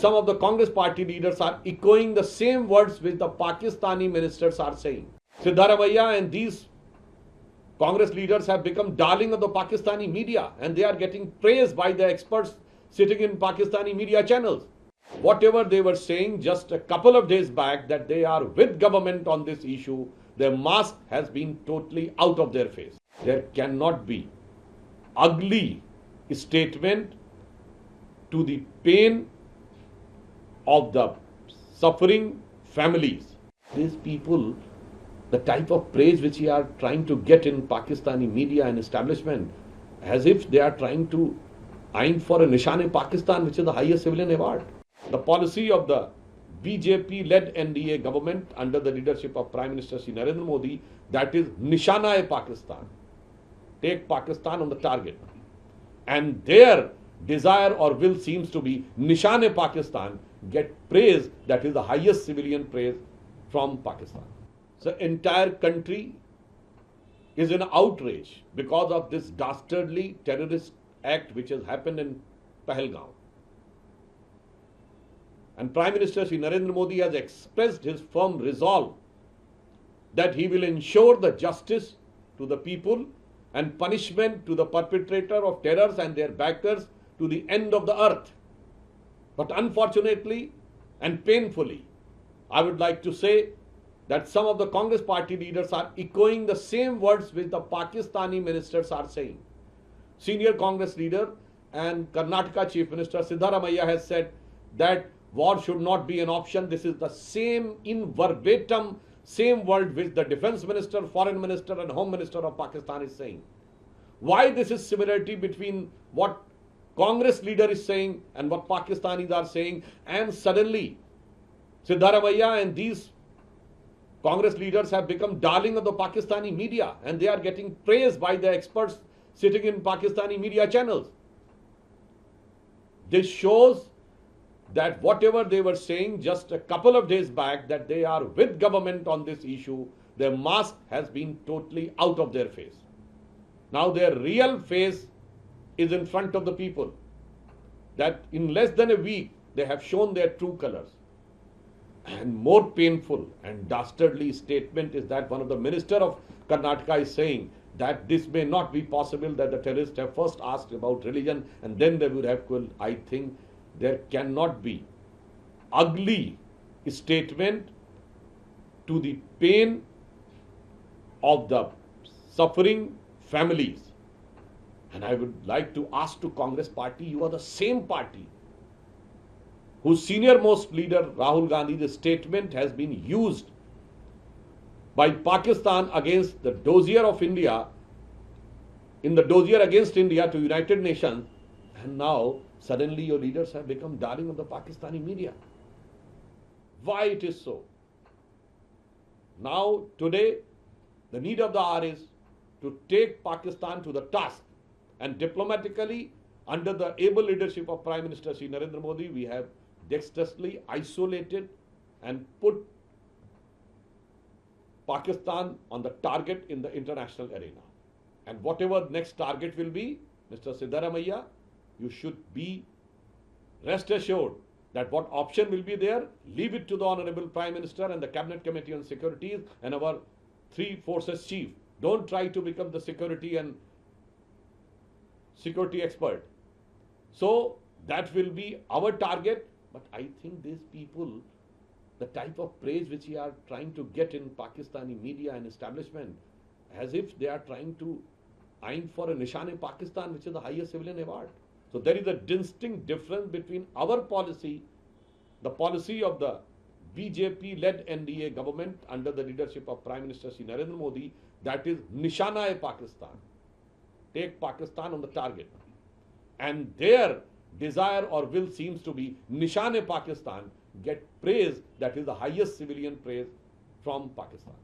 some of the Congress party leaders are echoing the same words which the Pakistani ministers are saying. Siddaramaiah and these Congress leaders have become darling of the Pakistani media, and they are getting praised by the experts sitting in Pakistani media channels. Whatever they were saying just a couple of days back, that they are with government on this issue, their mask has been totally out of their face. There cannot be ugly statement to the pain of the suffering families. These people, the type of praise which we are trying to get in Pakistani media and establishment, as if they are trying to aim for a Nishan-e-Pakistan, which is the highest civilian award. The policy of the BJP-led NDA government under the leadership of Prime Minister Shri Narendra Modi, that is Nishana-e-Pakistan. Take Pakistan on the target. And their desire or will seems to be Nishan-e-Pakistan, get praise that is the highest civilian praise from Pakistan. The entire country is in outrage because of this dastardly terrorist act which has happened in Pahalgam. And Prime Minister Shri Narendra Modi has expressed his firm resolve that he will ensure the justice to the people and punishment to the perpetrator of terrors and their backers to the end of the earth. But unfortunately and painfully, I would like to say that some of the Congress party leaders are echoing the same words which the Pakistani ministers are saying. Senior Congress leader and Karnataka Chief Minister Siddaramaiah has said that war should not be an option. This is the same in verbatim, same word which the Defense Minister, Foreign Minister and Home Minister of Pakistan is saying. Why this is similarity between what Congress leader is saying and what Pakistanis are saying, and suddenly Siddaramaiah and these Congress leaders have become darling of the Pakistani media, and they are getting praised by the experts sitting in Pakistani media channels. This shows that whatever they were saying just a couple of days back, that they are with government on this issue, their mask has been totally out of their face. Now their real face is in front of the people, that in less than a week they have shown their true colors. And more painful and dastardly statement is that one of the minister of Karnataka is saying that this may not be possible, that the terrorists have first asked about religion and then they would have killed. I think there cannot be ugly statement to the pain of the suffering families. And I would like to ask to Congress party, you are the same party whose senior most leader Rahul Gandhi's statement has been used by Pakistan against the dossier of India, in the dossier against India to United Nations, and now suddenly your leaders have become darling of the Pakistani media. Why it is so? Now today the need of the hour is to take Pakistan to the task, and diplomatically under the able leadership of Prime Minister Shri Narendra Modi, we have dexterously isolated and put Pakistan on the target in the international arena. And whatever next target will be, Mr. Siddaramaiah, you should be rest assured that what option will be there, leave it to the Honorable Prime Minister and the Cabinet Committee on Securities and our three forces chief. Don't try to become the security expert. So that will be our target. But I think these people, the type of praise which we are trying to get in Pakistani media and establishment, as if they are trying to aim for a Nishan-e-Pakistan, which is the highest civilian award. So there is a distinct difference between our policy, the policy of the BJP-led NDA government under the leadership of Prime Minister Shri Narendra Modi, that is Nishana-e-Pakistan. Take Pakistan on the target. And their desire or will seems to be Nishan-e-Pakistan, get praise that is the highest civilian praise from Pakistan.